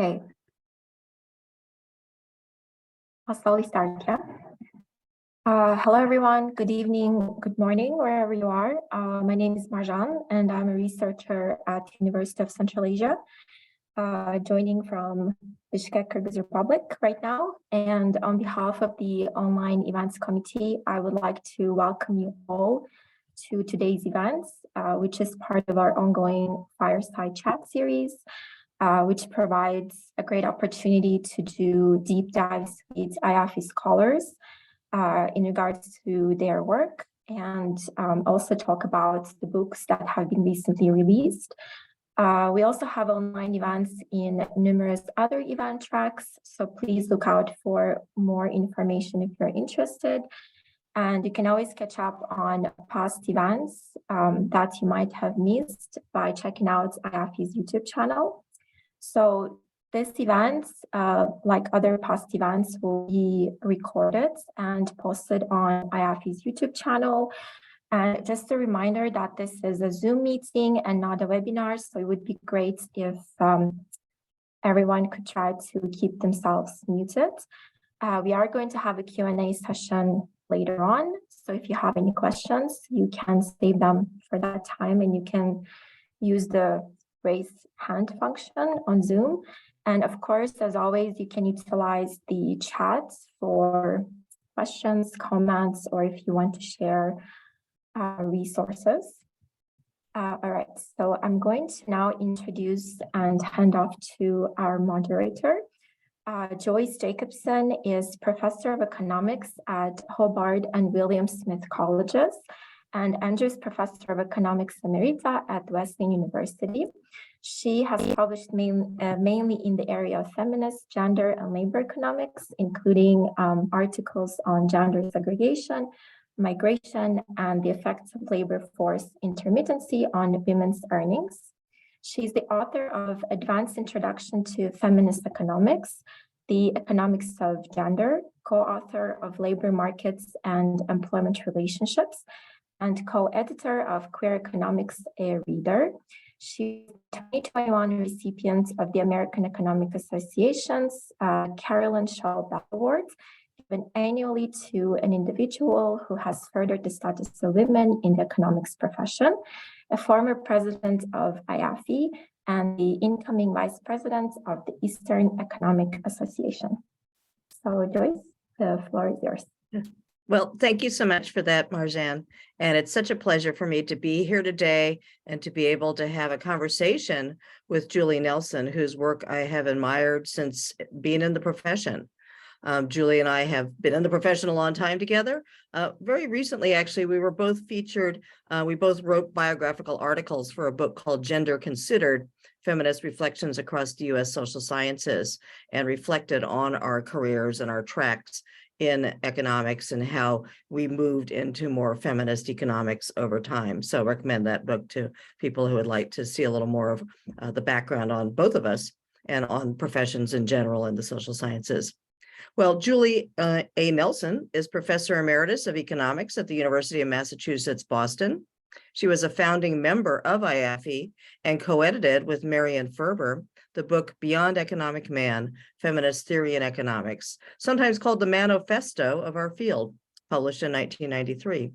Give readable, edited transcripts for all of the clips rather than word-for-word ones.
Okay. I'll slowly start, yeah. Hello, everyone. Good evening, good morning, wherever you are. My name is Marjan, and I'm a researcher at the University of Central Asia, joining from Bishkek, Kyrgyz Republic right now. And on behalf of the Online Events Committee, I would like to welcome you all to today's events, which is part of our ongoing Fireside chat series, which provides a great opportunity to do deep dives with IAFFE scholars in regards to their work, and also talk about the books that have been recently released. We also have online events in numerous other event tracks, so please look out for more information if you're interested. And you can always catch up on past events that you might have missed by checking out IAFFE's YouTube channel. So this event, like other past events, will be recorded and posted on IAFFE's YouTube channel. And just a reminder that this is a Zoom meeting and not a webinar, so it would be great if everyone could try to keep themselves muted. We are going to have a Q&A session later on, so if you have any questions, you can save them for that time, and you can use the raise hand function on Zoom. And of course, as always, you can utilize the chat for questions, comments, or if you want to share resources. All right, so I'm going to now introduce and hand off to our moderator. Joyce Jacobsen is Professor of Economics at Hobart and William Smith Colleges, and Emeritus Professor of Economics Emerita at Wesleyan University. She has published mainly in the area of feminist, gender, and labor economics, including articles on gender segregation, migration, and the effects of labor force intermittency on women's earnings. She's the author of Advanced Introduction to Feminist Economics, The Economics of Gender, co-author of Labor Markets and Employment Relationships, and co-editor of Queer Economics, a Reader. She's 2021 recipient of the American Economic Association's Carolyn Shaw Bell Award, given annually to an individual who has furthered the status of women in the economics profession, a former president of IAFFE, and the incoming vice president of the Eastern Economic Association. So Joyce, the floor is yours. Well, thank you so much for that, Marjan. And it's such a pleasure for me to be here today and to be able to have a conversation with Julie Nelson, whose work I have admired since being in the profession. Julie and I have been in the profession a long time together. Very recently, actually, we were both featured. We both wrote biographical articles for a book called Gender Considered, Feminist Reflections Across the U.S. Social Sciences, and reflected on our careers and our tracks in economics and how we moved into more feminist economics over time. So I recommend that book to people who would like to see a little more of the background on both of us and on professions in general in the social sciences. Well, Julie A. Nelson is Professor Emeritus of Economics at the University of Massachusetts, Boston. She was a founding member of IAFFE and co-edited with Marian Ferber the book Beyond Economic Man, Feminist Theory in Economics, sometimes called the manifesto of our field, published in 1993.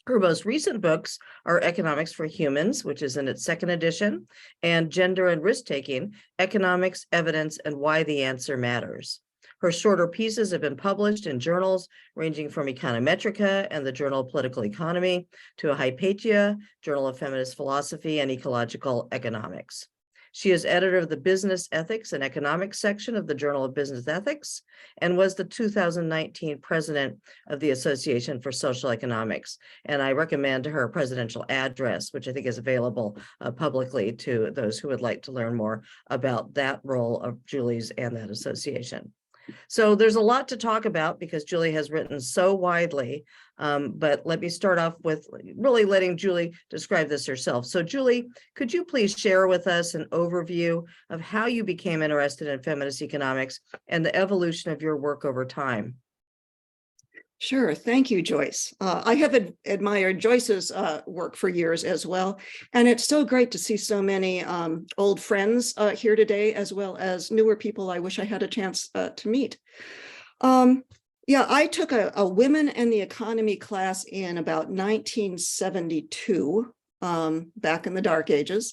Her most recent books are Economics for Humans, which is in its second edition, and Gender and Risk-Taking, Economics, Evidence, and Why the Answer Matters. Her shorter pieces have been published in journals ranging from Econometrica and the Journal of Political Economy to Hypatia, Journal of Feminist Philosophy and Ecological Economics. She is editor of the Business Ethics and Economics section of the Journal of Business Ethics and was the 2019 president of the Association for Social Economics. And I recommend her presidential address, which I think is available publicly to those who would like to learn more about that role of Julie's and that association. So there's a lot to talk about because Julie has written so widely, but let me start off with really letting Julie describe this herself. So Julie, could you please share with us an overview of how you became interested in feminist economics and the evolution of your work over time? Sure. Thank you, Joyce. I have admired Joyce's work for years as well. And it's so great to see so many old friends here today, as well as newer people I wish I had a chance to meet. Yeah, I took a Women and the Economy class in about 1972, back in the dark ages.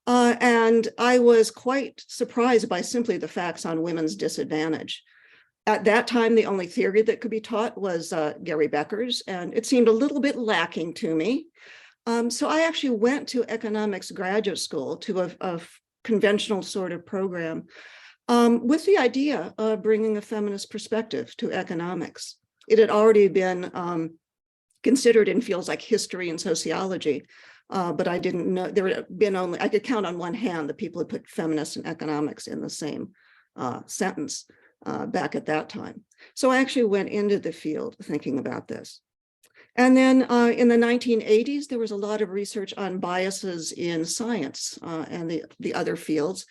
And I was quite surprised by simply the facts on women's disadvantage. At that time, the only theory that could be taught was Gary Becker's, and it seemed a little bit lacking to me. So I actually went to economics graduate school, to a conventional sort of program, with the idea of bringing a feminist perspective to economics. It had already been considered in fields like history and sociology, but I didn't know, there had been only, I could count on one hand the people who put feminist and economics in the same sentence. Back at that time. So I actually went into the field thinking about this. And then in the 1980s, there was a lot of research on biases in science and the other fields.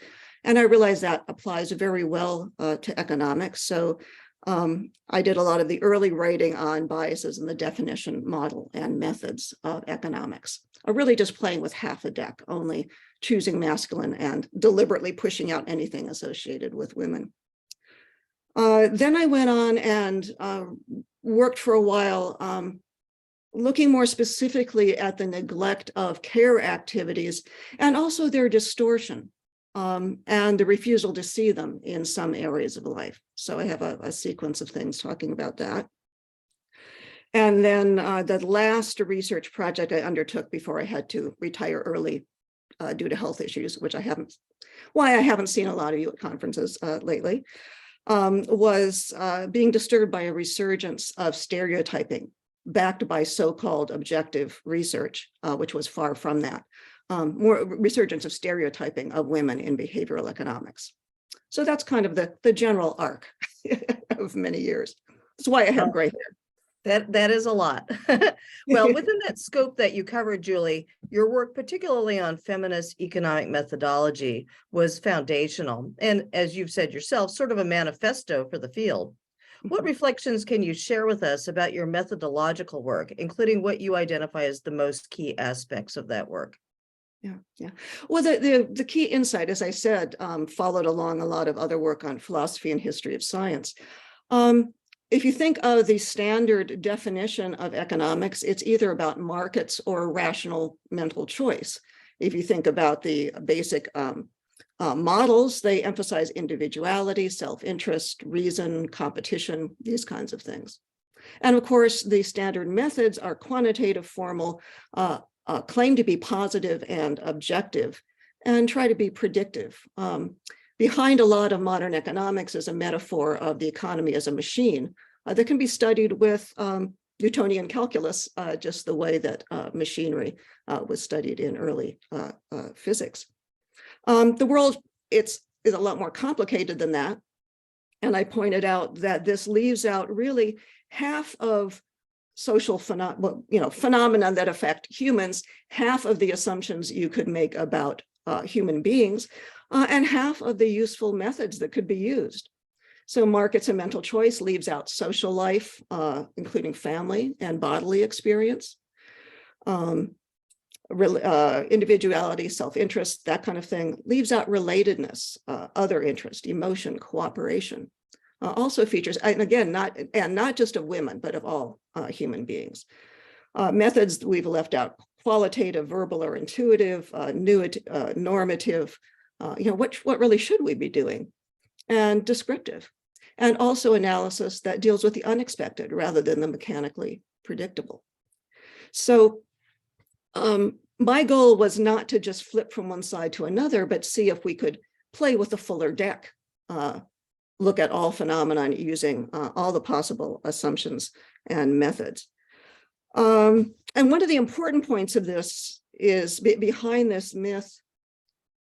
And I realized that applies very well to economics. So I did a lot of the early writing on biases in the definition, model, and methods of economics. I'm really just playing with half a deck, only choosing masculine and deliberately pushing out anything associated with women. Then I went on and worked for a while, looking more specifically at the neglect of care activities and also their distortion and the refusal to see them in some areas of life. So I have a sequence of things talking about that. And then the last research project I undertook before I had to retire early due to health issues, which I haven't seen a lot of you at conferences lately, was being disturbed by a resurgence of stereotyping backed by so-called objective research, which was far from that. More resurgence of stereotyping of women in behavioral economics. So that's kind of the general arc of many years. That's why I have gray hair. That is a lot. Well, within that scope that you covered, Julie, your work, particularly on feminist economic methodology, was foundational. And as you've said yourself, sort of a manifesto for the field. What reflections can you share with us about your methodological work, including what you identify as the most key aspects of that work? Yeah. Well, the key insight, as I said, followed along a lot of other work on philosophy and history of science. If you think of the standard definition of economics, it's either about markets or rational mental choice. If you think about the basic models, they emphasize individuality, self-interest, reason, competition, these kinds of things. And of course, the standard methods are quantitative, formal, claim to be positive and objective, and try to be predictive. Behind a lot of modern economics is a metaphor of the economy as a machine that can be studied with Newtonian calculus, just the way that machinery was studied in early physics. The world is a lot more complicated than that. And I pointed out that this leaves out really half of social phenomena that affect humans, half of the assumptions you could make about human beings, and half of the useful methods that could be used. So markets and mental choice leaves out social life, including family and bodily experience, individuality, self-interest, that kind of thing, leaves out relatedness, other interest, emotion, cooperation. Also features, and again, not just of women, but of all human beings. Methods we've left out: qualitative, verbal, or intuitive, normative, what really should we be doing, and descriptive, and also analysis that deals with the unexpected rather than the mechanically predictable. So my goal was not to just flip from one side to another, but see if we could play with a fuller deck, look at all phenomena using all the possible assumptions and methods. And one of the important points of this is behind this myth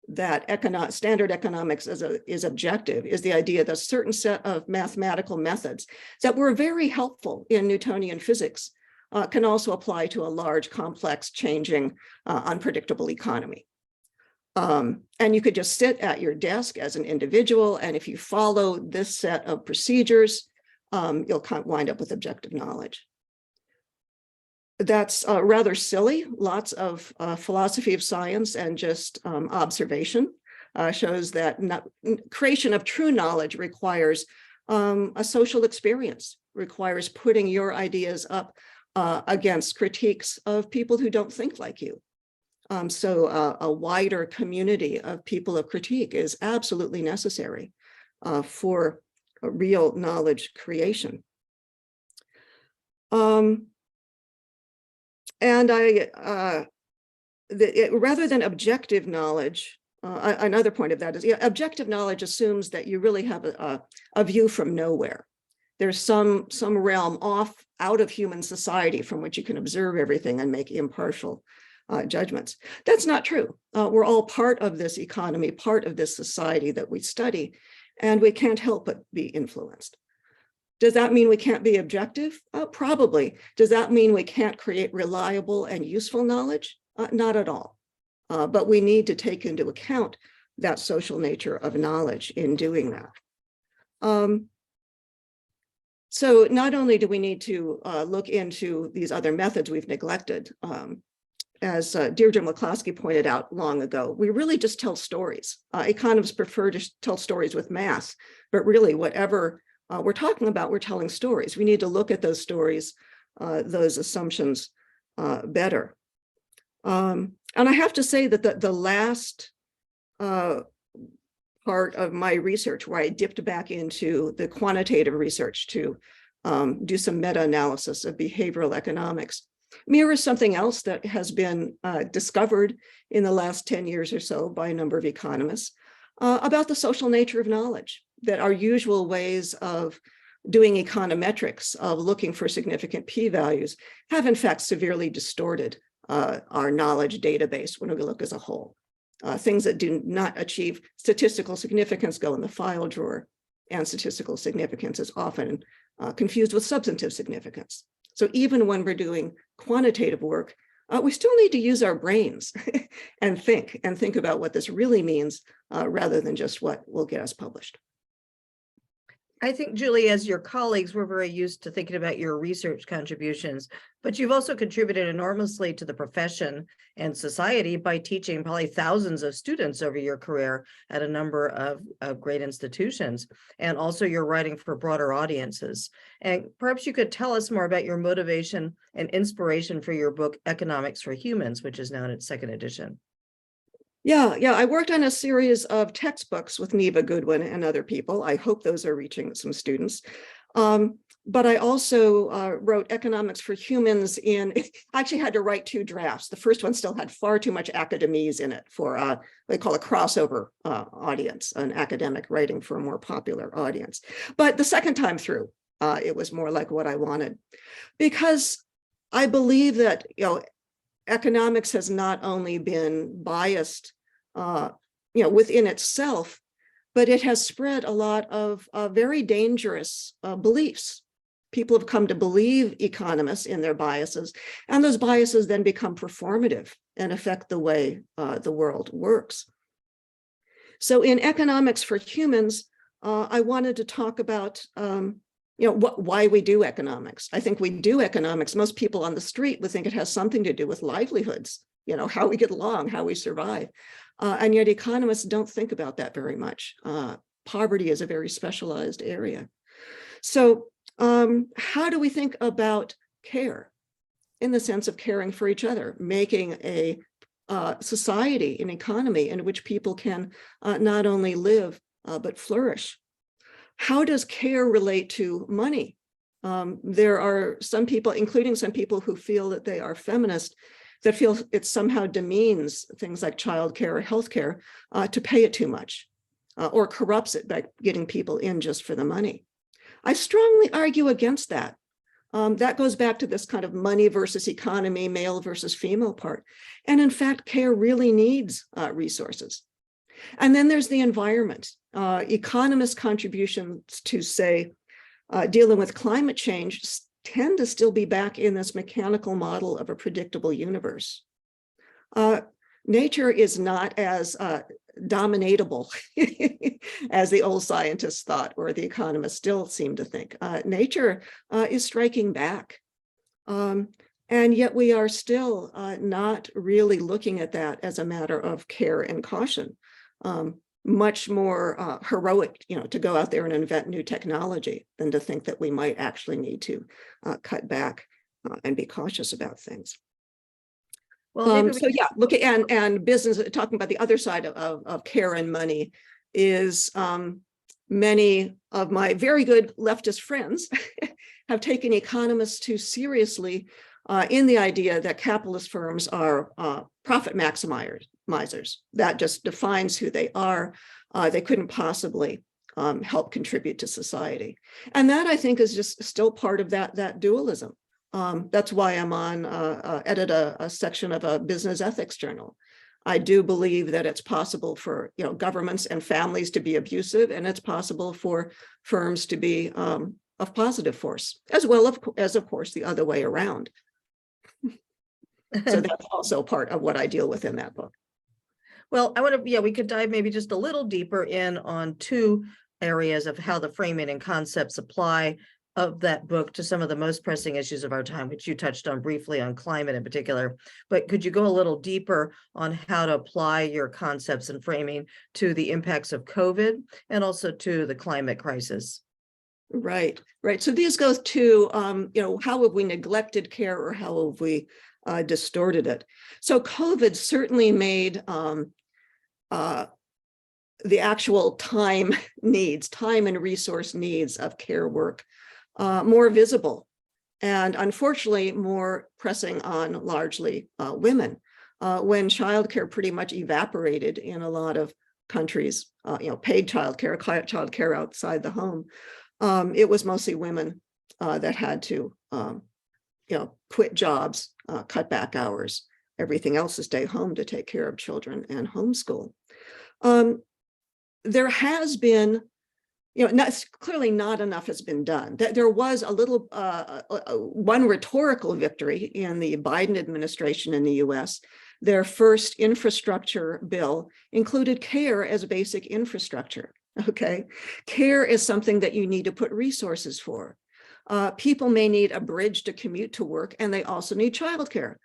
that standard economics is objective, is the idea that a certain set of mathematical methods that were very helpful in Newtonian physics can also apply to a large, complex, changing, unpredictable economy. And you could just sit at your desk as an individual, and if you follow this set of procedures, you'll wind up with objective knowledge. That's rather silly. Lots of philosophy of science and just observation shows that creation of true knowledge requires a social experience, requires putting your ideas up against critiques of people who don't think like you. So a wider community of people of critique is absolutely necessary for a real knowledge creation. And rather than objective knowledge, another point of that is objective knowledge assumes that you really have a view from nowhere. There's some realm off out of human society from which you can observe everything and make impartial judgments. That's not true. We're all part of this economy, part of this society that we study, and we can't help but be influenced. Does that mean we can't be objective? Probably. Does that mean we can't create reliable and useful knowledge? Not at all. But we need to take into account that social nature of knowledge in doing that. So not only do we need to look into these other methods we've neglected, as Deirdre McCloskey pointed out long ago, we really just tell stories. Economists prefer to tell stories with math, but really whatever we're talking about, we're telling stories. We need to look at those stories, those assumptions better. And I have to say that the last part of my research, where I dipped back into the quantitative research to do some meta-analysis of behavioral economics, mirrors something else that has been discovered in the last 10 years or so by a number of economists about the social nature of knowledge, that our usual ways of doing econometrics, of looking for significant p-values, have in fact severely distorted our knowledge database when we look as a whole. Things that do not achieve statistical significance go in the file drawer, and statistical significance is often confused with substantive significance. So even when we're doing quantitative work, we still need to use our brains and think about what this really means rather than just what will get us published. I think, Julie, as your colleagues, we're very used to thinking about your research contributions, but you've also contributed enormously to the profession and society by teaching probably thousands of students over your career at a number of great institutions. And also you're writing for broader audiences. And perhaps you could tell us more about your motivation and inspiration for your book, Economics for Humans, which is now in its second edition. Yeah, I worked on a series of textbooks with Neva Goodwin and other people. I hope those are reaching some students. But I also wrote Economics for Humans I actually had to write 2 drafts. The first one still had far too much academese in it for what they call a crossover audience, an academic writing for a more popular audience. But the second time through, it was more like what I wanted, because I believe that, economics has not only been biased, within itself, but it has spread a lot of very dangerous beliefs. People have come to believe economists in their biases, and those biases then become performative and affect the way the world works. So in Economics for Humans, I wanted to talk about why we do economics. I think we do economics. Most people on the street would think it has something to do with livelihoods, how we get along, how we survive. And yet economists don't think about that very much. Poverty is a very specialized area. So how do we think about care in the sense of caring for each other, making a society, an economy in which people can not only live, but flourish? How does care relate to money? There are some people, including some people who feel that they are feminist, that feel it somehow demeans things like childcare or healthcare to pay it too much, or corrupts it by getting people in just for the money. I strongly argue against that. That goes back to this kind of money versus economy, male versus female part. And in fact, care really needs resources. And then there's the environment. Economists' contributions to, say, dealing with climate change tend to still be back in this mechanical model of a predictable universe. Nature is not as dominatable, as the old scientists thought, or the economists still seem to think. Nature is striking back. And yet we are still not really looking at that as a matter of care and caution. Much more heroic, to go out there and invent new technology than to think that we might actually need to cut back and be cautious about things. Well, so yeah, look at and business, talking about the other side of care and money is many of my very good leftist friends have taken economists too seriously in the idea that capitalist firms are profit maximizers. That just defines who they are. They couldn't possibly help contribute to society. And that, I think, is just still part of that dualism. That's why I'm edit a section of a business ethics journal. I do believe that it's possible for governments and families to be abusive, and it's possible for firms to be of positive force, as well as, of course, the other way around. So that's also part of what I deal with in that book. Well, we could dive maybe just a little deeper in on two areas of how the framing and concepts apply of that book to some of the most pressing issues of our time, which you touched on briefly on climate in particular. But could you go a little deeper on how to apply your concepts and framing to the impacts of COVID and also to the climate crisis? Right. So these go to, how have we neglected care, or how have we distorted it? So COVID certainly made the actual time and resource needs of care work more visible, and unfortunately more pressing on largely women. When childcare pretty much evaporated in a lot of countries, paid childcare outside the home, it was mostly women that had to, quit jobs, cut back hours, everything else to stay home to take care of children and homeschool. There has been, clearly not enough has been done. There was a little, one rhetorical victory in the Biden administration in the US. Their first infrastructure bill included care as basic infrastructure. Okay, care is something that you need to put resources for. People may need a bridge to commute to work, and they also need childcare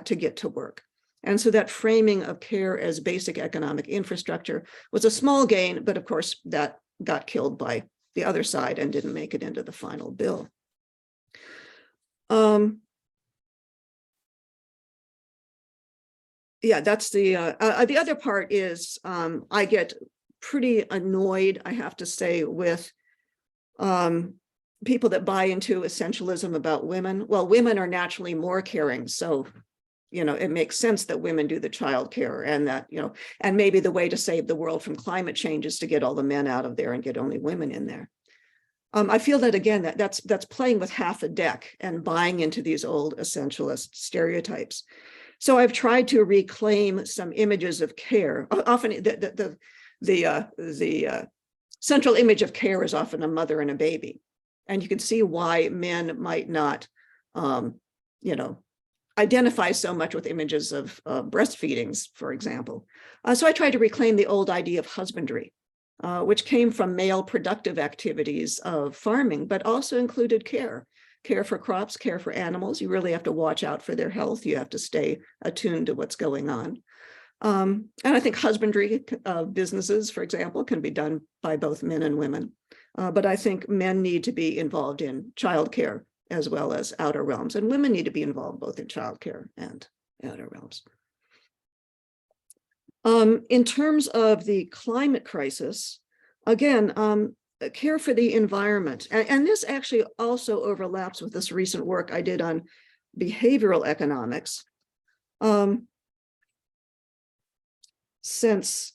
to get to work. And so that framing of care as basic economic infrastructure was a small gain, but of course that got killed by the other side and didn't make it into the final bill. Yeah, that's the other part is I get pretty annoyed, I have to say, with people that buy into essentialism about women. Well, women are naturally more caring, so it makes sense that women do the childcare, and that and maybe the way to save the world from climate change is to get all the men out of there and get only women in there. I feel that again, that's playing with half a deck and buying into these old essentialist stereotypes. So I've tried to reclaim some images of care. Often the central image of care is often a mother and a baby, and you can see why men might not, identify so much with images of breastfeedings, for example. So I tried to reclaim the old idea of husbandry, which came from male productive activities of farming, but also included care for crops, care for animals. You really have to watch out for their health. You have to stay attuned to what's going on. And I think husbandry of businesses, for example, can be done by both men and women. But I think men need to be involved in childcare as well as outer realms, and women need to be involved both in childcare and outer realms. In terms of the climate crisis, again, care for the environment, and this actually also overlaps with this recent work I did on behavioral economics. Since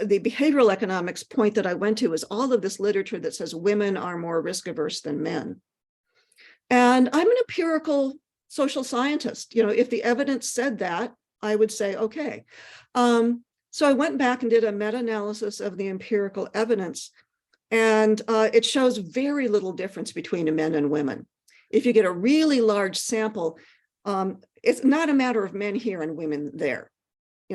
the behavioral economics point that I went to is all of this literature that says women are more risk averse than men. And I'm an empirical social scientist. If the evidence said that, I would say, okay. So I went back and did a meta-analysis of the empirical evidence, and it shows very little difference between men and women. If you get a really large sample, it's not a matter of men here and women there.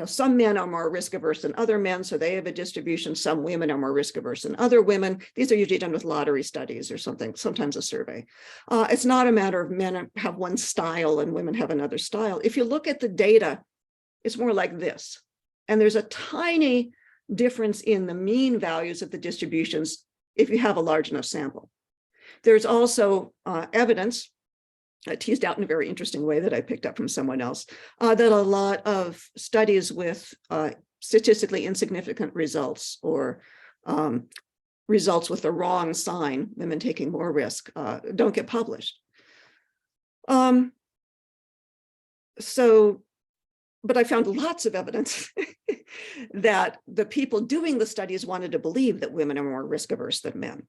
some men are more risk averse than other men, so they have a distribution. Some women are more risk averse than other women. These are usually done with lottery studies or something, sometimes a survey. It's not a matter of men have one style and women have another style. If you look at the data, it's more like this. And there's a tiny difference in the mean values of the distributions if you have a large enough sample. There's also evidence teased out in a very interesting way that I picked up from someone else, that a lot of studies with statistically insignificant results or results with the wrong sign, women taking more risk, don't get published. But I found lots of evidence that the people doing the studies wanted to believe that women are more risk averse than men.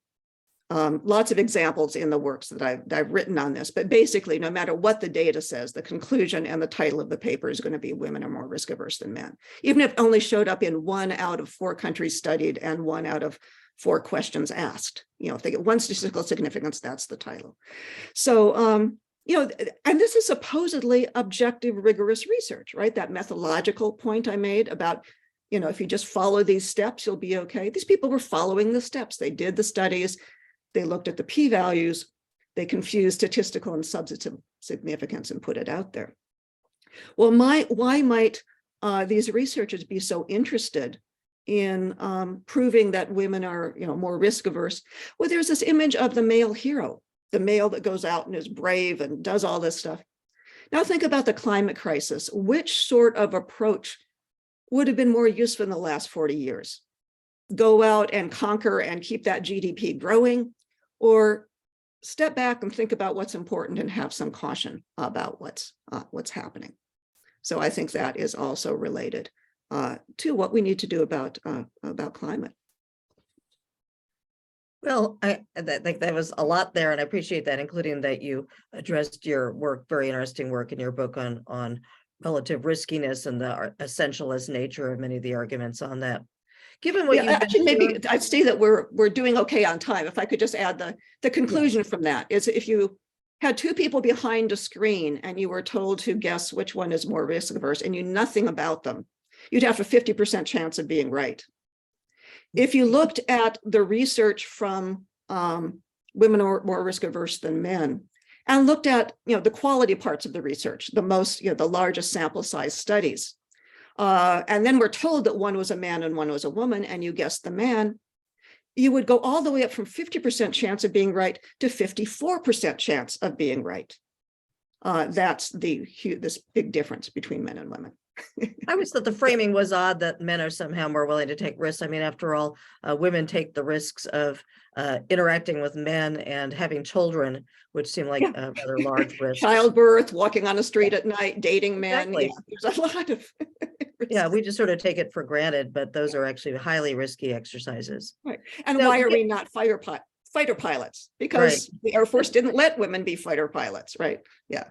Lots of examples in the works that I've written on this, but basically, no matter what the data says, the conclusion and the title of the paper is going to be women are more risk averse than men, even if it only showed up in 1 out of 4 countries studied and 1 out of 4 questions asked. If they get 1 statistical significance, that's the title. So, and this is supposedly objective, rigorous research, right? That methodological point I made about, if you just follow these steps, you'll be okay. These people were following the steps. They did the studies. They looked at the p-values, they confused statistical and substantive significance and put it out there. Well, why might these researchers be so interested in proving that women are, more risk averse? Well, there's this image of the male hero, the male that goes out and is brave and does all this stuff. Now think about the climate crisis. Which sort of approach would have been more useful in the last 40 years? Go out and conquer and keep that GDP growing, or step back and think about what's important and have some caution about what's happening. So I think that is also related to what we need to do about climate. Well, I think that was a lot there, and I appreciate that, including that you addressed your work, very interesting work in your book on relative riskiness and the essentialist nature of many of the arguments on that. Given what you actually, maybe I see that we're doing okay on time. If I could just add the conclusion from that is, if you had 2 people behind a screen and you were told to guess which one is more risk averse and you knew nothing about them, you'd have a 50% chance of being right. If you looked at the research from women are more risk averse than men and looked at the quality parts of the research, the most the largest sample size studies, and then we're told that one was a man and one was a woman, and you guessed the man, you would go all the way up from 50% chance of being right to 54% chance of being right. That's this big difference between men and women. I always thought the framing was odd that men are somehow more willing to take risks. I mean, after all, women take the risks of interacting with men and having children, which seem like rather large risks. Childbirth, walking on a street at night, dating men. Exactly. Yeah, there's a lot of yeah, we just sort of take it for granted, but those are actually highly risky exercises. Right. And So, why are we not fighter pilots? Because the Air Force didn't let women be fighter pilots, right? Yeah.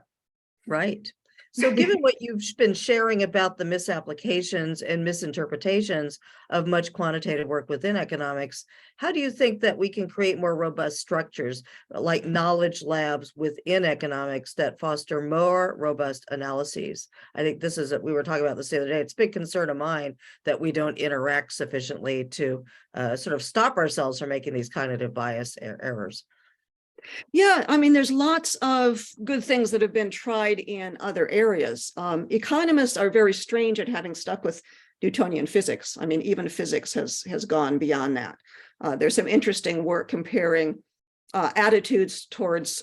Right. So given what you've been sharing about the misapplications and misinterpretations of much quantitative work within economics, how do you think that we can create more robust structures like knowledge labs within economics that foster more robust analyses? I think this is, we were talking about this the other day, it's a big concern of mine that we don't interact sufficiently to sort of stop ourselves from making these cognitive bias errors. Yeah, I mean, there's lots of good things that have been tried in other areas. Economists are very strange at having stuck with Newtonian physics. I mean, even physics has gone beyond that. There's some interesting work comparing attitudes towards,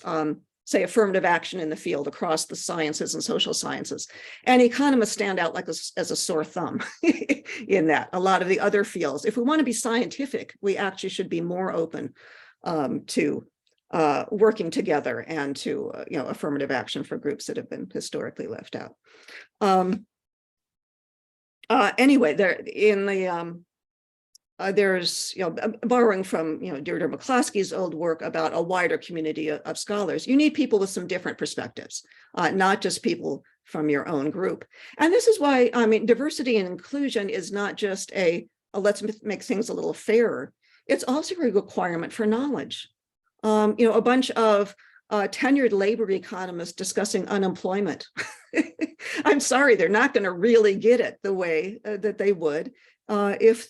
say, affirmative action in the field across the sciences and social sciences. And economists stand out like as a sore thumb in that. A lot of the other fields, if we want to be scientific, we actually should be more open to working together and to affirmative action for groups that have been historically left out. Anyway, there in the there's borrowing from Deirdre McCloskey's old work about a wider community of scholars. You need people with some different perspectives, not just people from your own group. And this is why diversity and inclusion is not just a let's make things a little fairer. It's also a requirement for knowledge. A bunch of tenured labor economists discussing unemployment I'm sorry, they're not going to really get it the way that they would if,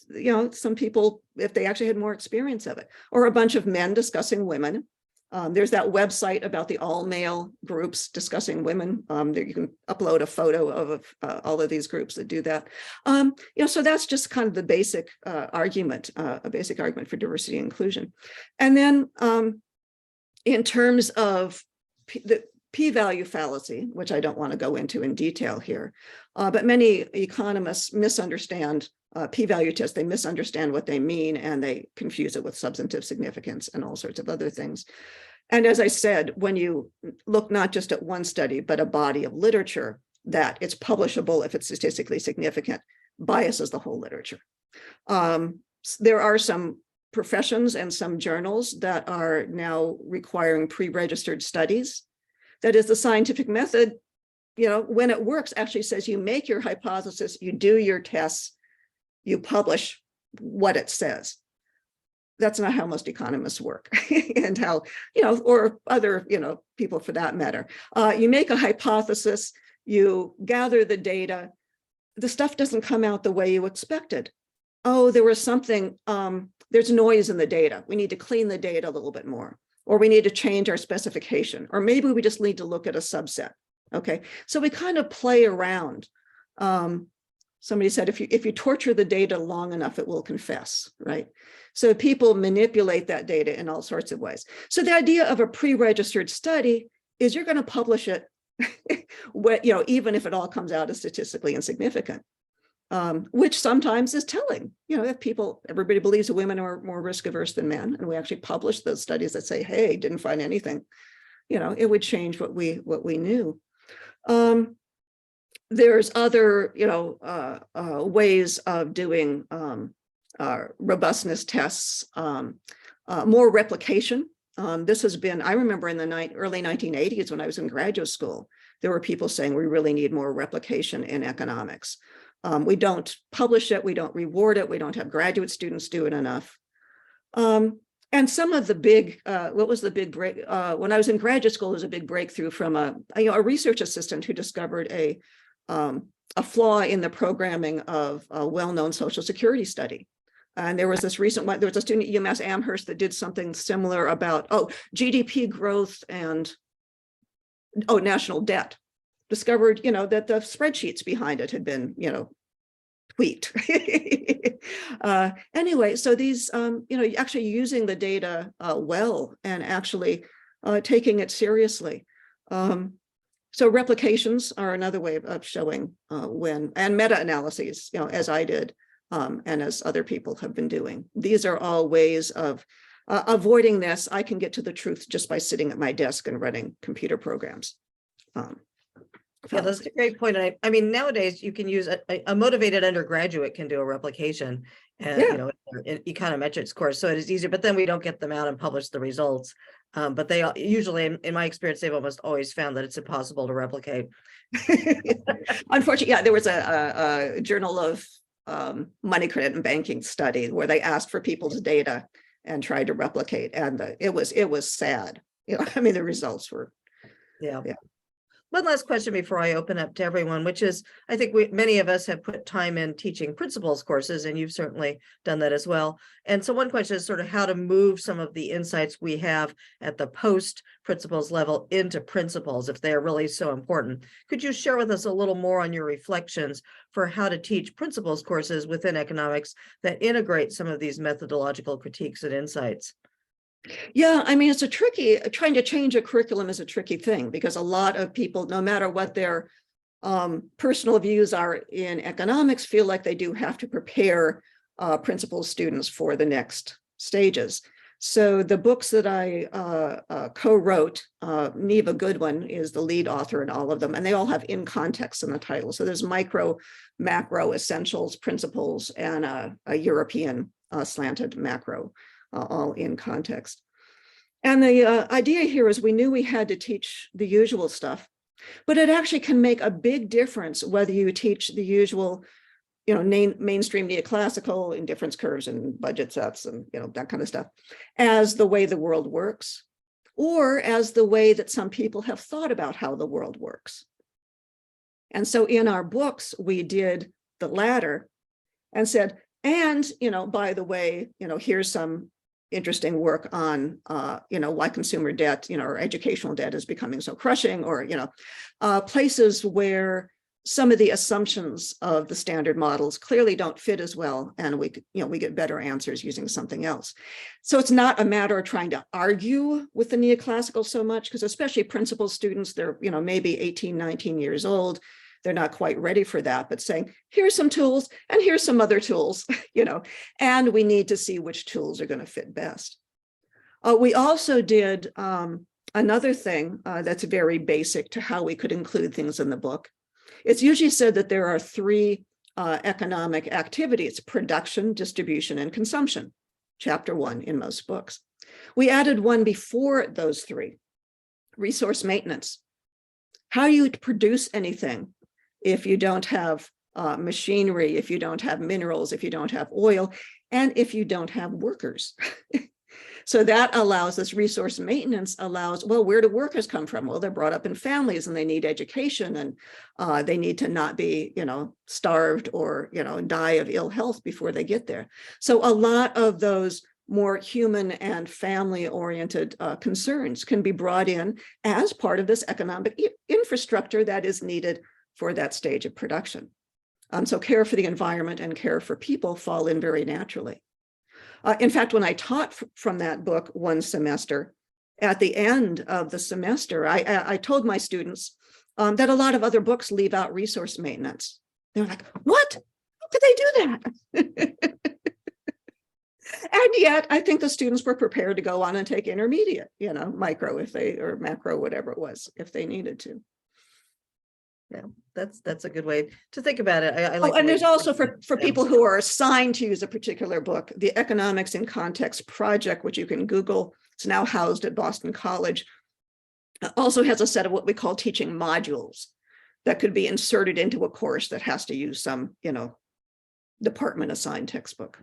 some people, if they actually had more experience of it, or a bunch of men discussing women. There's that website about the all-male groups discussing women. You can upload a photo of all of these groups that do that. So that's just kind of the basic argument, a basic argument for diversity and inclusion. And then in terms of the p-value fallacy, which I don't want to go into in detail here, but many economists misunderstand p-value tests. They misunderstand what they mean, and they confuse it with substantive significance and all sorts of other things. And as I said, when you look not just at one study, but a body of literature, that it's publishable if it's statistically significant, biases the whole literature. There are some professions and some journals that are now requiring pre-registered studies. That is, the scientific method, when it works, actually says you make your hypothesis, you do your tests, you publish what it says. That's not how most economists work and how, or other, people for that matter. You make a hypothesis, you gather the data, the stuff doesn't come out the way you expected. Oh, there was something, there's noise in the data. We need to clean the data a little bit more, or we need to change our specification, or maybe we just need to look at a subset. Okay, so we kind of play around. Somebody said, if you torture the data long enough, it will confess, right? So people manipulate that data in all sorts of ways. So the idea of a pre-registered study is you're going to publish it, even if it all comes out as statistically insignificant, which sometimes is telling. If everybody believes that women are more risk averse than men, and we actually publish those studies that say, hey, didn't find anything, it would change what we knew. There's other, ways of doing robustness tests, more replication. This has been, I remember in the early 1980s when I was in graduate school, there were people saying we really need more replication in economics. We don't publish it, we don't reward it, we don't have graduate students do it enough. And some of the big, what was the big break? When I was in graduate school, there was a big breakthrough from a research assistant who discovered a flaw in the programming of a well-known Social Security study. And there was this recent one, there was a student at UMass Amherst that did something similar about, GDP growth and, national debt. Discovered, that the spreadsheets behind it had been, tweaked. Anyway, so these, actually using the data well and actually taking it seriously. So replications are another way of showing and meta-analyses, as I did and as other people have been doing. These are all ways of avoiding this. I can get to the truth just by sitting at my desk and running computer programs. Yeah, that's a great point. I mean, nowadays you can use a motivated undergraduate can do a replication and in econometrics course, so it is easier, but then we don't get them out and publish the results. But they usually, in my experience, they've almost always found that it's impossible to replicate. Unfortunately, yeah, there was a Journal of Money, Credit, and Banking study where they asked for people's data and tried to replicate, and it was sad. The results were. Yeah. One last question before I open up to everyone, which is, I think many of us have put time in teaching principles courses, and you've certainly done that as well. And so one question is sort of how to move some of the insights we have at the post-principles level into principles, if they are really so important. Could you share with us a little more on your reflections for how to teach principles courses within economics that integrate some of these methodological critiques and insights? Yeah, it's trying to change a curriculum is a tricky thing, because a lot of people, no matter what their personal views are in economics, feel like they do have to prepare principles students for the next stages. So the books that I co-wrote, Neva Goodwin is the lead author in all of them, and they all have in context in the title. So there's micro, macro, essentials, principles, and a European slanted macro. All in context. And the idea here is we knew we had to teach the usual stuff, but it actually can make a big difference whether you teach the usual, mainstream neoclassical indifference curves and budget sets and, that kind of stuff as the way the world works, or as the way that some people have thought about how the world works. And so in our books, we did the latter and said, and, by the way, here's some interesting work on, why consumer debt, or educational debt is becoming so crushing, or, places where some of the assumptions of the standard models clearly don't fit as well, and we get better answers using something else. So it's not a matter of trying to argue with the neoclassical so much, because especially principal students, they're maybe 18, 19 years old. They're not quite ready for that, but saying, here's some tools and here's some other tools, and we need to see which tools are going to fit best. We also did another thing that's very basic to how we could include things in the book. It's usually said that there are three economic activities: production, distribution, and consumption. Chapter 1 in most books. We added one before those three: resource maintenance. How do you produce anything if you don't have machinery, if you don't have minerals, if you don't have oil, and if you don't have workers? So that allows this resource maintenance allows, well, where do workers come from? Well, they're brought up in families and they need education, and they need to not be, starved or, die of ill health before they get there. So a lot of those more human and family oriented concerns can be brought in as part of this economic infrastructure that is needed for that stage of production. So care for the environment and care for people fall in very naturally. In fact, when I taught from that book one semester, at the end of the semester, I told my students that a lot of other books leave out resource maintenance. They were like, what? How could they do that? And yet, I think the students were prepared to go on and take intermediate, micro or macro, whatever it was, if they needed to. Yeah, that's a good way to think about it. I like. And there's also for people who are assigned to use a particular book, the Economics in Context project, which you can Google. It's now housed at Boston College. Also has a set of what we call teaching modules that could be inserted into a course that has to use some, department assigned textbook.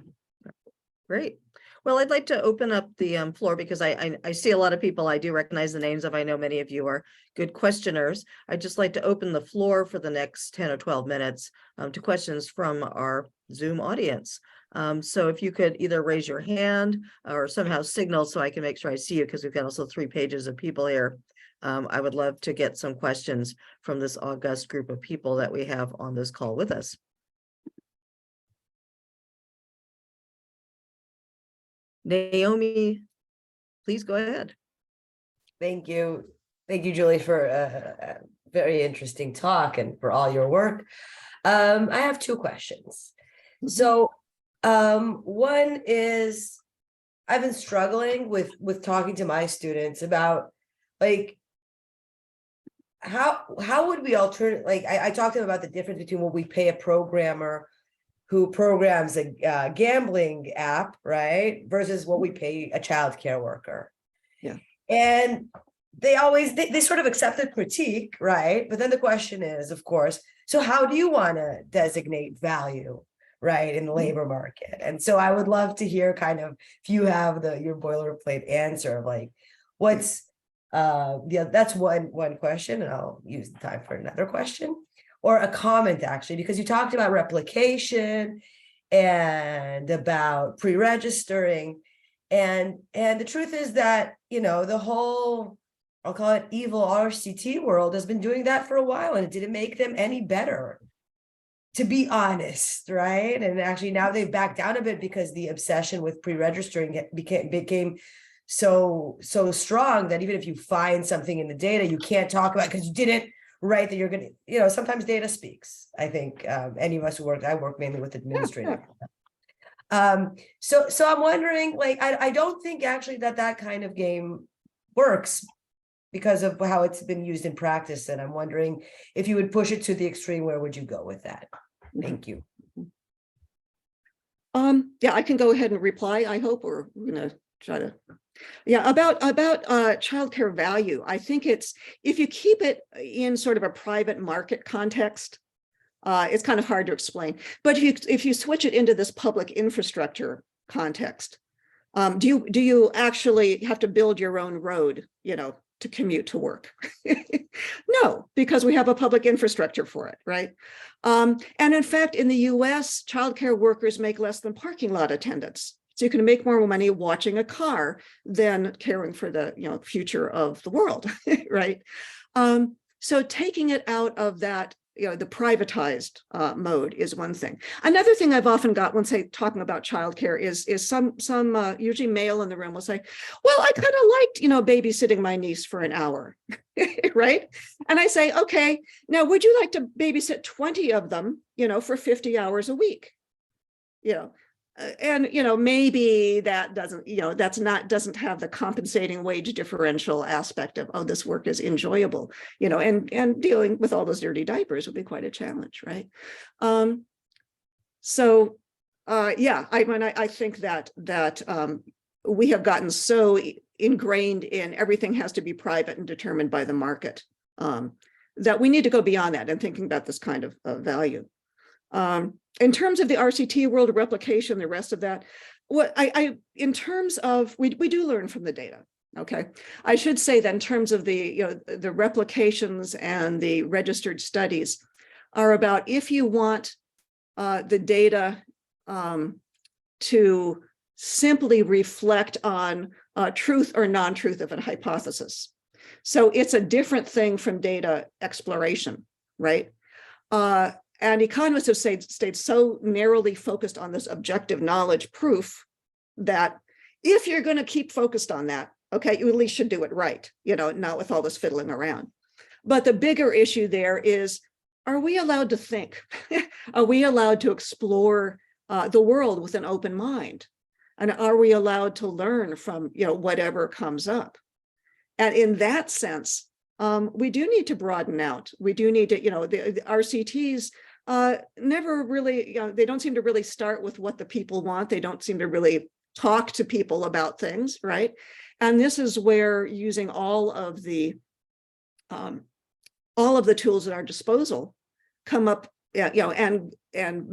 Great. Well, I'd like to open up the floor because I see a lot of people I do recognize the names of. I know many of you are good questioners. I'd just like to open the floor for the next 10 or 12 minutes to questions from our Zoom audience. So if you could either raise your hand or somehow signal so I can make sure I see you, because we've got also 3 pages of people here. I would love to get some questions from this august group of people that we have on this call with us. Naomi, please go ahead. Thank you. Thank you, Julie, for a very interesting talk and for all your work. I have 2 questions. So one is, I've been struggling with talking to my students about, like, how would we alternate, like, I talked to them about the difference between what we pay a programmer who programs a gambling app, right, versus what we pay a childcare worker. Yeah. And they always, they sort of accept the critique, right? But then the question is, of course, so how do you want to designate value, right, in the labor market? And so I would love to hear kind of, if you have your boilerplate answer of, like, what's, yeah, that's one question, and I'll use the time for another question. Or a comment, actually, because you talked about replication and about pre-registering. And the truth is that, the whole, I'll call it evil RCT world has been doing that for a while, and it didn't make them any better, to be honest, right? And actually now they've backed down a bit because the obsession with pre-registering became so strong that even if you find something in the data, you can't talk about it because you didn't write that you're going to, sometimes data speaks. I think any of us who I work mainly with administrative. So I'm wondering, like, I don't think actually that kind of game works because of how it's been used in practice. And I'm wondering if you would push it to the extreme, where would you go with that? Thank you. Yeah, I can go ahead and reply, I hope, or we're going to try to. Yeah, about childcare value. I think it's, if you keep it in sort of a private market context, it's kind of hard to explain. But if you switch it into this public infrastructure context, do you actually have to build your own road, to commute to work? No, because we have a public infrastructure for it, right? And in fact, in the US, childcare workers make less than parking lot attendants. So you can make more money watching a car than caring for the future of the world, right? So taking it out of that, the privatized mode is one thing. Another thing I've often got when talking about childcare is some usually male in the room will say, well, I kind of liked, babysitting my niece for an hour, right? And I say, okay, now would you like to babysit 20 of them, for 50 hours a week? And maybe that doesn't doesn't have the compensating wage differential aspect of, oh, this work is enjoyable, and dealing with all those dirty diapers would be quite a challenge, right? Yeah, I think that we have gotten so ingrained in everything has to be private and determined by the market, that we need to go beyond that and thinking about this kind of value. In terms of the RCT world replication, the rest of that, in terms of, we do learn from the data. Okay, I should say that in terms of the replications and the registered studies are about, if you want the data to simply reflect on truth or non-truth of a hypothesis. So it's a different thing from data exploration, right? And economists have stayed so narrowly focused on this objective knowledge proof that if you're going to keep focused on that, okay, you at least should do it right, not with all this fiddling around. But the bigger issue there is, are we allowed to think? Are we allowed to explore the world with an open mind? And are we allowed to learn from, whatever comes up? And in that sense, we do need to broaden out. We do need to, the RCTs never really, they don't seem to really start with what the people want. They don't seem to really talk to people about things, right? And this is where using all of the tools at our disposal come up, and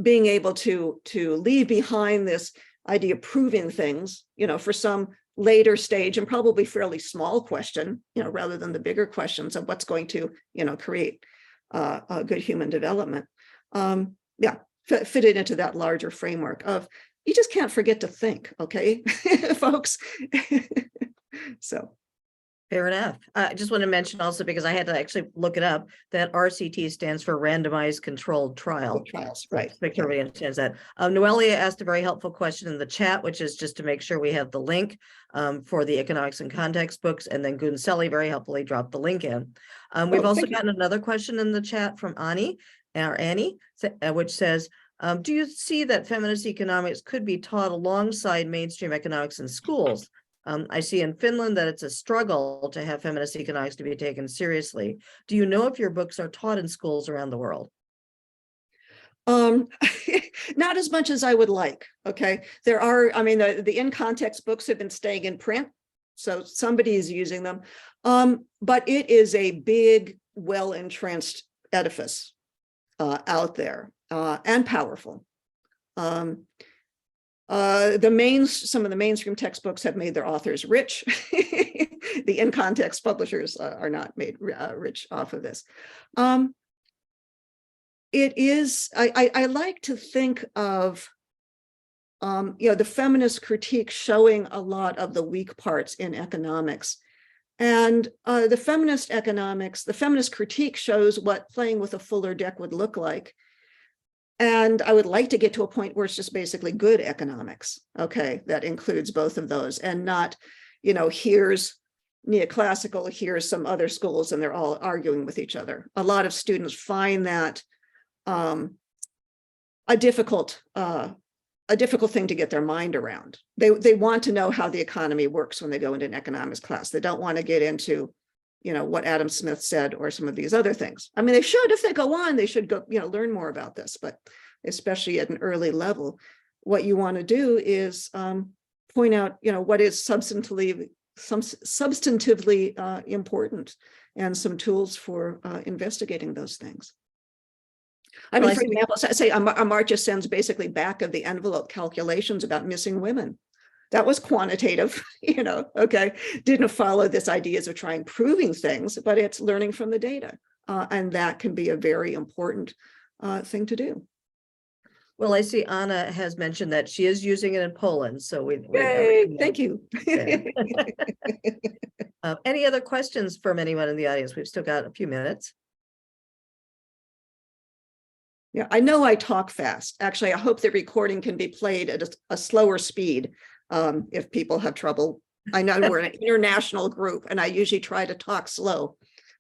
being able to leave behind this idea of proving things, for some later stage and probably fairly small question, rather than the bigger questions of what's going to, create a good human development. Fit it into that larger framework of, you just can't forget to think, okay, folks. So. Fair enough. I just want to mention also, because I had to actually look it up, that RCT stands for randomized controlled trial. Trials, right. Make sure everybody understands that. Noelia asked a very helpful question in the chat, which is just to make sure we have the link for the economics and context books. And then Gunselli very helpfully dropped the link in. We've also gotten another question in the chat from Annie, which says, do you see that feminist economics could be taught alongside mainstream economics in schools? I see in Finland that it's a struggle to have feminist economics to be taken seriously. Do you know if your books are taught in schools around the world? Not as much as I would like. Okay, there are, the in context books have been staying in print, so somebody is using them. But it is a big, well-entrenched edifice out there, and powerful. Some of the mainstream textbooks have made their authors rich. The in context publishers are not made rich off of this. It is, I like to think of, the feminist critique showing a lot of the weak parts in economics. And the feminist critique shows what playing with a fuller deck would look like. And I would like to get to a point where it's just basically good economics, okay, that includes both of those, and not, here's neoclassical, here's some other schools, and they're all arguing with each other. A lot of students find that a difficult thing to get their mind around. They want to know how the economy works when they go into an economics class. They don't want to get into, what Adam Smith said or some of these other things. They should, if they go on, they should go, learn more about this, but especially at an early level, what you want to do is point out, what is substantively important, and some tools for investigating those things. For example, say Amartya Sen's basically back of the envelope calculations about missing women. That was quantitative, okay. Didn't follow this ideas of trying proving things, but it's learning from the data. And that can be a very important thing to do. Well, I see Anna has mentioned that she is using it in Poland, so we Yay, thank you. Any other questions from anyone in the audience? We've still got a few minutes. Yeah, I know I talk fast. Actually, I hope the recording can be played at a slower speed if people have trouble. I know we're an international group and I usually try to talk slow,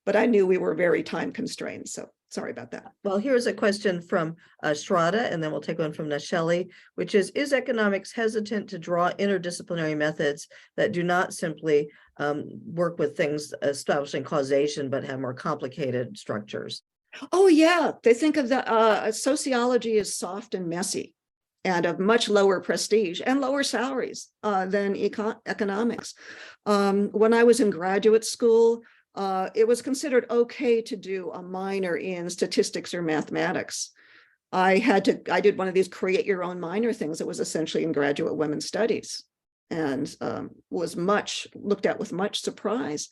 but I knew we were very time constrained. So sorry about that. Well, here's a question from Shraddha, and then we'll take one from Nasheli, which is economics hesitant to draw interdisciplinary methods that do not simply work with things establishing causation, but have more complicated structures? Oh, yeah. They think of the sociology as soft and messy and of much lower prestige and lower salaries than economics. When I was in graduate school, it was considered okay to do a minor in statistics or mathematics. I did one of these create your own minor things. It was essentially in graduate women's studies and was looked at with much surprise.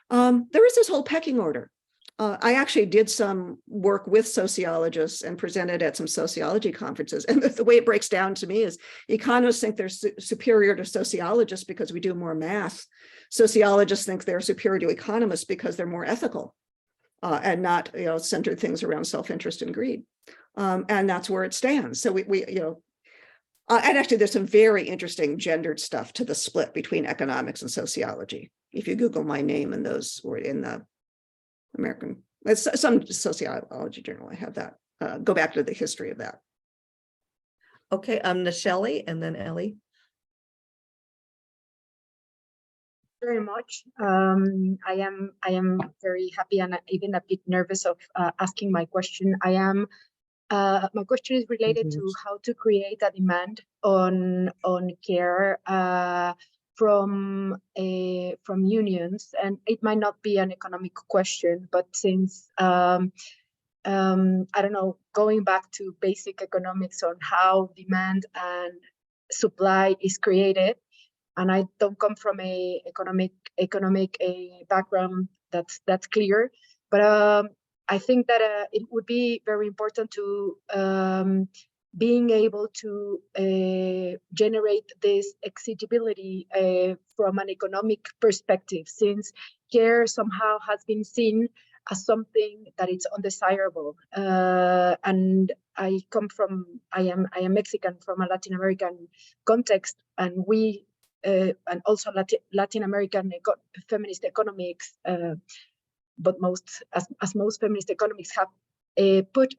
There is this whole pecking order. I actually did some work with sociologists and presented at some sociology conferences. And the way it breaks down to me is economists think they're superior to sociologists because we do more math. Sociologists think they're superior to economists because they're more ethical and not, centered things around self-interest and greed. And that's where it stands. So and actually there's some very interesting gendered stuff to the split between economics and sociology. If you Google my name and those were in the American, some sociology journal, I have that. Go back to the history of that. Okay, Nasheli and then Ellie. Very much. I am very happy and even a bit nervous of asking my question. My question is related to how to create a demand on care from unions, and it might not be an economic question, but since I don't know, going back to basic economics on how demand and supply is created, and I don't come from a economic background that's clear, but I think that it would be very important to being able to generate this exigibility from an economic perspective, since care somehow has been seen as something that it's undesirable. And I am Mexican from a Latin American context, and we and also Latin American feminist economics, but most feminist economics have put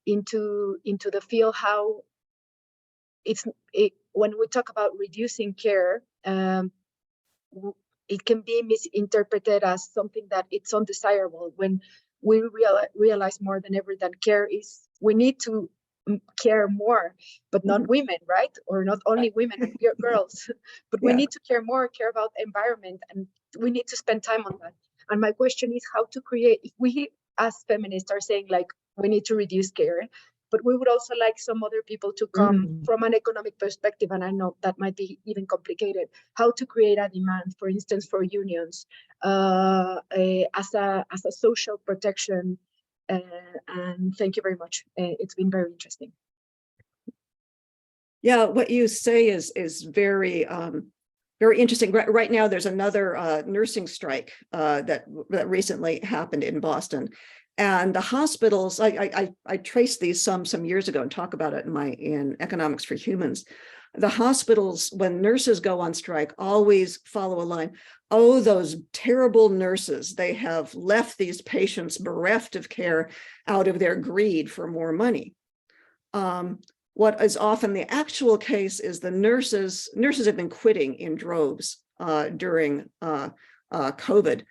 into the field how when we talk about reducing care, it can be misinterpreted as something that it's undesirable, when we realize more than ever that we need to care more, but not women, right? Or not only women and girls, but we need to care about environment, and we need to spend time on that. And my question is how to create, if we as feminists are saying like we need to reduce care, but we would also like some other people to come from an economic perspective, and I know that might be even complicated, how to create a demand, for instance, for unions as a social protection. And thank you very much. It's been very interesting. Yeah, what you say is very very interesting. Right now, there's another nursing strike that recently happened in Boston, and the hospitals. I traced these some years ago and talk about it in Economics for Humans. The hospitals, when nurses go on strike, always follow a line. Oh, those terrible nurses! They have left these patients bereft of care out of their greed for more money. What is often the actual case is the nurses have been quitting in droves during COVID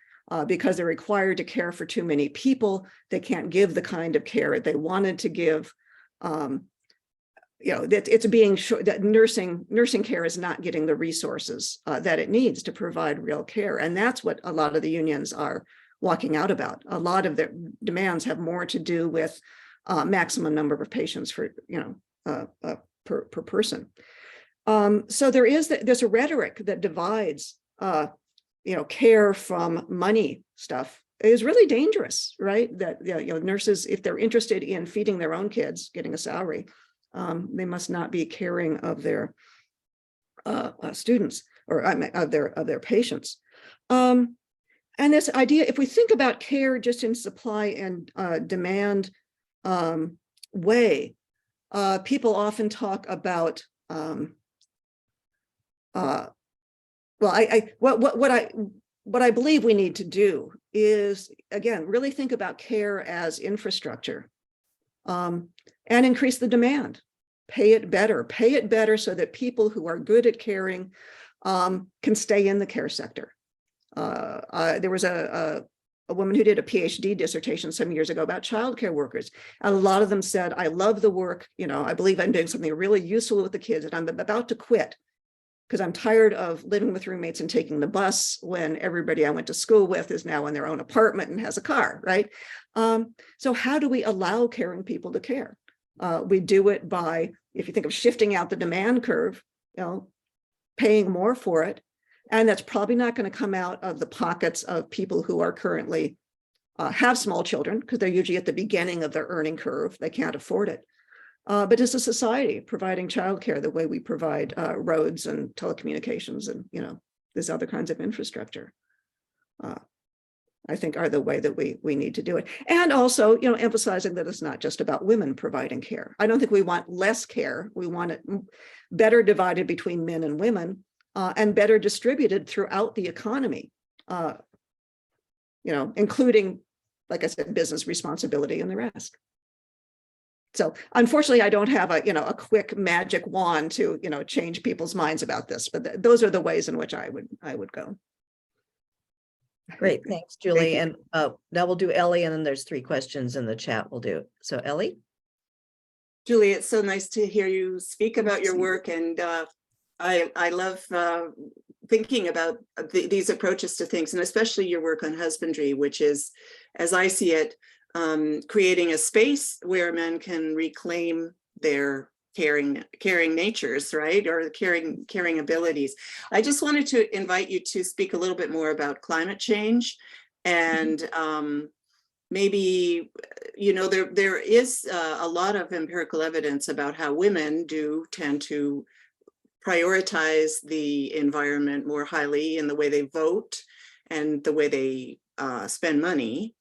because they're required to care for too many people. They can't give the kind of care they wanted to give. That it's being that nursing care is not getting the resources that it needs to provide real care, and that's what a lot of the unions are walking out about. A lot of their demands have more to do with maximum number of patients for per person. So there's a rhetoric that divides, care from money stuff is really dangerous, right? That, nurses, if they're interested in feeding their own kids, getting a salary, they must not be caring of their students or of their patients. And this idea, if we think about care just in supply and demand way, people often talk about what I believe we need to do is, again, really think about care as infrastructure, and increase the demand. Pay it better so that people who are good at caring can stay in the care sector. There was a woman who did a PhD dissertation some years ago about childcare workers. And a lot of them said, I love the work, I believe I'm doing something really useful with the kids, and I'm about to quit because I'm tired of living with roommates and taking the bus when everybody I went to school with is now in their own apartment and has a car, right? So how do we allow caring people to care? We do it by, if you think of shifting out the demand curve, paying more for it. And that's probably not going to come out of the pockets of people who are currently have small children, because they're usually at the beginning of their earning curve. They can't afford it. But as a society, providing childcare the way we provide roads and telecommunications and, there's other kinds of infrastructure, I think are the way that we need to do it. And also, emphasizing that it's not just about women providing care. I don't think we want less care. We want it better divided between men and women, and better distributed throughout the economy, including, like I said, business responsibility and the rest. So unfortunately, I don't have a quick magic wand to, change people's minds about this, but those are the ways in which I would go. Great, thanks, Julie. Thank And now we'll do Ellie, and then there's 3 questions in the chat we'll do. So Ellie? Julie, it's so nice to hear you speak about your work, and I love thinking about these approaches to things, and especially your work on husbandry, which is, as I see it, creating a space where men can reclaim their caring natures, right, or caring abilities. I just wanted to invite you to speak a little bit more about climate change, and maybe, there is a lot of empirical evidence about how women do tend to prioritize the environment more highly in the way they vote and the way they spend money.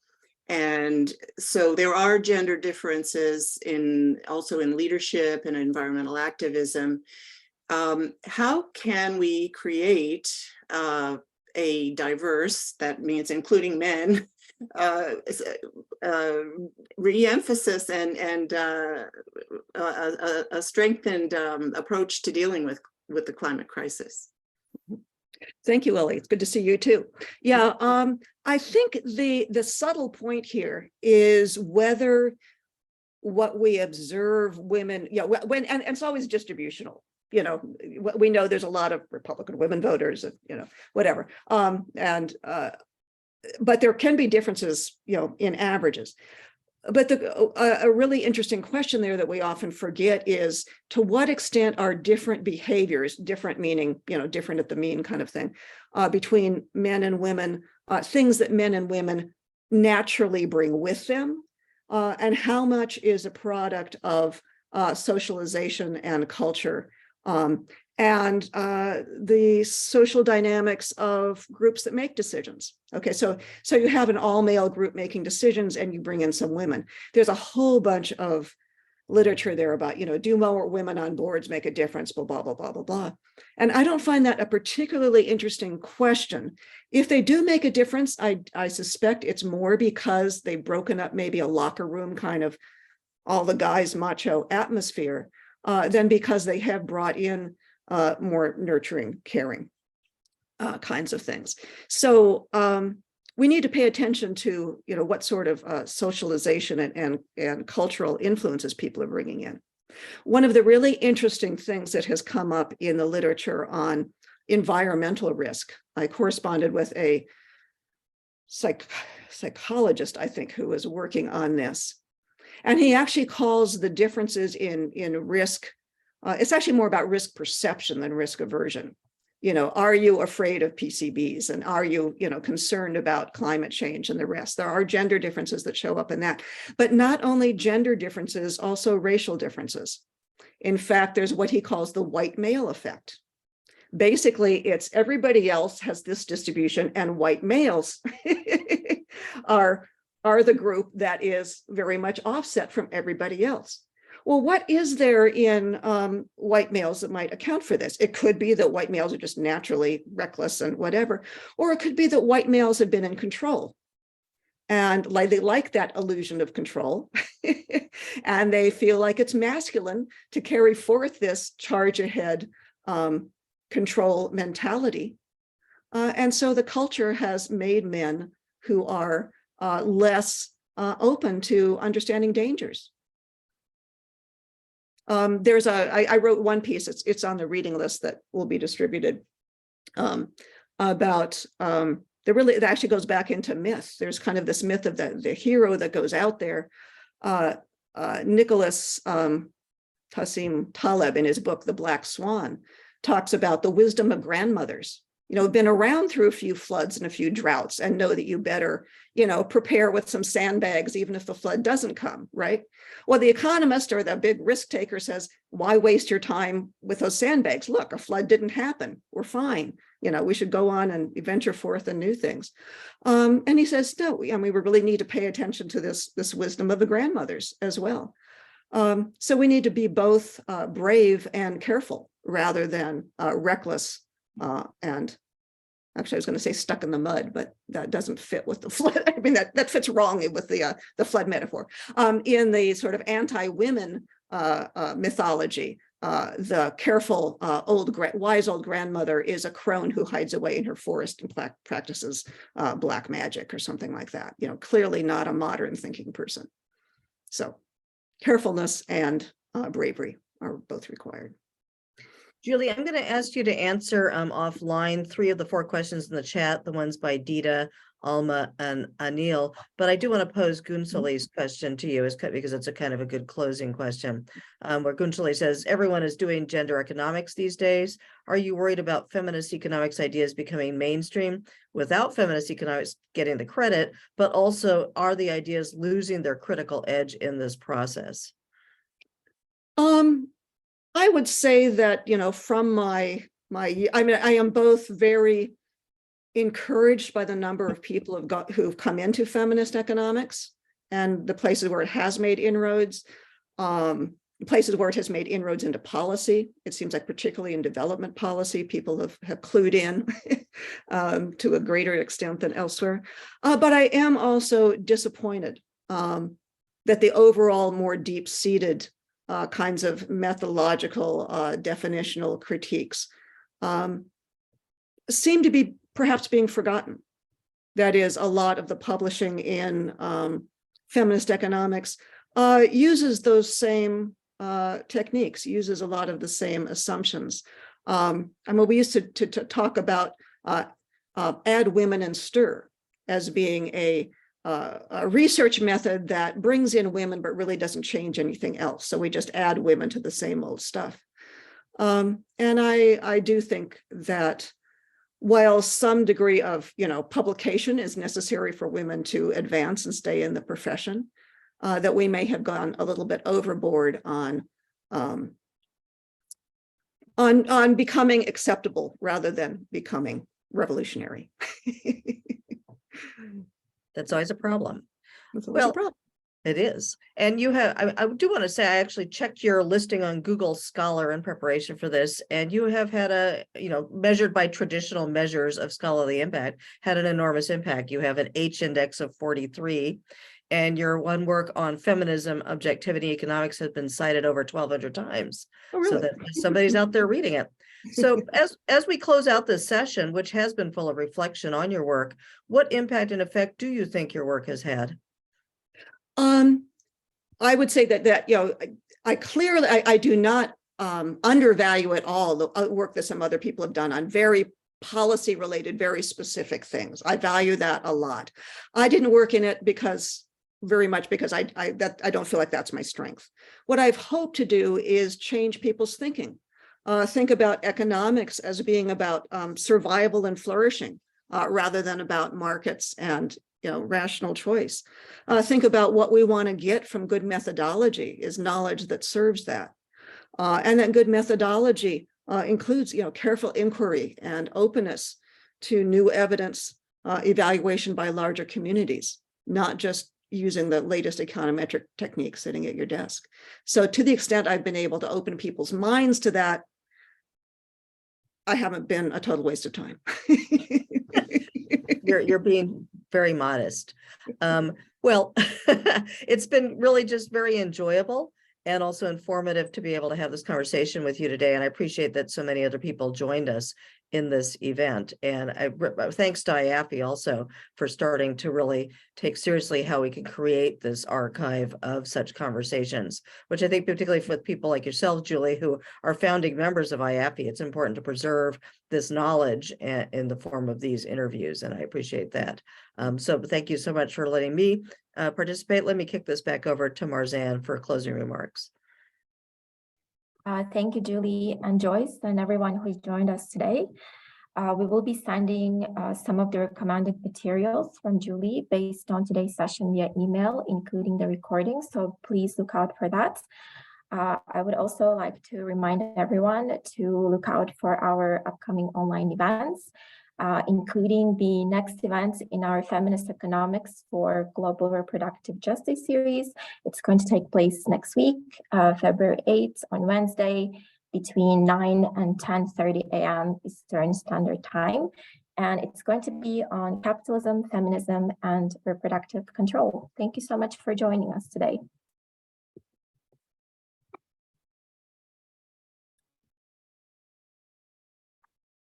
And so there are gender differences also in leadership and environmental activism. How can we create a diverse, that means including men, re-emphasis and a strengthened approach to dealing with the climate crisis? Thank you, Ellie. It's good to see you too. Yeah, I think the subtle point here is whether what we observe women, and it's always distributional. We know there's a lot of Republican women voters, whatever. But there can be differences, in averages. But a really interesting question there that we often forget is, to what extent are different behaviors, different meaning, different at the mean kind of thing, between men and women, things that men and women naturally bring with them, and how much is a product of socialization and culture, and the social dynamics of groups that make decisions. Okay, so you have an all-male group making decisions, and you bring in some women. There's a whole bunch of literature there about, do more women on boards make a difference, blah, blah, blah, blah, blah, blah. And I don't find that a particularly interesting question. If they do make a difference, I suspect it's more because they've broken up maybe a locker room kind of all the guys macho atmosphere, than because they have brought in more nurturing, caring kinds of things. So we need to pay attention to, what sort of socialization and cultural influences people are bringing in. One of the really interesting things that has come up in the literature on environmental risk, I corresponded with a psychologist, I think, who was working on this. And he actually calls the differences in risk it's actually more about risk perception than risk aversion. You know, are you afraid of PCBs, and are you, you know, concerned about climate change and the rest? There are gender differences that show up in that, but not only gender differences, also racial differences. In fact, there's what he calls the white male effect. Basically, it's everybody else has this distribution, and white males are the group that is very much offset from everybody else. Well, what is there in white males that might account for this? It could be that white males are just naturally reckless and whatever, or it could be that white males have been in control. And like they like that illusion of control, and they feel like it's masculine to carry forth this charge ahead control mentality. And so the culture has made men who are less open to understanding dangers. I wrote one piece, it's on the reading list that will be distributed, about it actually goes back into myth. There's kind of this myth of the hero that goes out there. Nicholas Tassim Taleb, in his book, The Black Swan, talks about the wisdom of grandmothers, you know, been around through a few floods and a few droughts, and know that you better, you know, prepare with some sandbags, even if the flood doesn't come, right? Well, the economist or the big risk taker says, why waste your time with those sandbags? Look, a flood didn't happen. We're fine. You know, we should go on and venture forth and new things. And he says, no, we really need to pay attention to this wisdom of the grandmothers as well. So we need to be both brave and careful rather than reckless and actually I was going to say stuck in the mud, but that doesn't fit with the flood. I mean, that fits wrongly with the flood metaphor. In the sort of anti-women mythology, the careful wise old grandmother is a crone who hides away in her forest and practices black magic or something like that. You know, clearly not a modern thinking person. So carefulness and bravery are both required. Julie, I'm going to ask you to answer offline 3 of the 4 questions in the chat, the ones by Dita, Alma, and Anil. But I do want to pose Gunsuli's question to you because it's a kind of a good closing question, where Gunsuli says, everyone is doing gender economics these days. Are you worried about feminist economics ideas becoming mainstream without feminist economics getting the credit, but also are the ideas losing their critical edge in this process? I would say that, you know, from I am both very encouraged by the number of people who've come into feminist economics and the places where it has made inroads, places where it has made inroads into policy. It seems like particularly in development policy, people have clued in to a greater extent than elsewhere. But I am also disappointed that the overall more deep-seated kinds of methodological, definitional critiques seem to be perhaps being forgotten. That is, a lot of the publishing in feminist economics uses those same techniques, uses a lot of the same assumptions. I mean, we used to talk about add women and stir as being a research method that brings in women but really doesn't change anything else. So we just add women to the same old stuff. And I do think that while some degree of, you know, publication is necessary for women to advance and stay in the profession, that we may have gone a little bit overboard on becoming acceptable rather than becoming revolutionary. That's always a problem. That's always a problem. It is. And you have, I do want to say, I actually checked your listing on Google Scholar in preparation for this, and you have had a, you know, measured by traditional measures of scholarly impact, had an enormous impact. You have an H index of 43, and your one work on feminism, objectivity, economics has been cited over 1,200 times. Oh, really? So that somebody's out there reading it. So as we close out this session, which has been full of reflection on your work, what impact and effect do you think your work has had? I would say that you know, I do not undervalue at all the work that some other people have done on very policy related, very specific things. I value that a lot. I didn't work in it because very much because I don't feel like that's my strength. What I've hoped to do is change people's thinking. Think about economics as being about survival and flourishing rather than about markets and rational choice. Think about what we want to get from good methodology is knowledge that serves that. And then good methodology includes careful inquiry and openness to new evidence evaluation by larger communities, not just using the latest econometric technique sitting at your desk. So to the extent I've been able to open people's minds to that, I haven't been a total waste of time. You're being very modest. Well, it's been really just very enjoyable and also informative to be able to have this conversation with you today. And I appreciate that so many other people joined us in this event. And thanks to IAFFE also for starting to really take seriously how we can create this archive of such conversations, which I think particularly for people like yourself, Julie, who are founding members of IAFFE, it's important to preserve this knowledge in the form of these interviews. And I appreciate that. So thank you so much for letting me participate. Let me kick this back over to Marzanne for closing remarks. Thank you, Julie and Joyce, and everyone who's joined us today. We will be sending some of the recommended materials from Julie based on today's session via email, including the recording, so please look out for that. I would also like to remind everyone to look out for our upcoming online events, including the next event in our Feminist Economics for Global Reproductive Justice series. It's going to take place next week, February 8th on Wednesday, between 9 and 10:30 a.m. Eastern Standard Time. And it's going to be on capitalism, feminism, and reproductive control. Thank you so much for joining us today.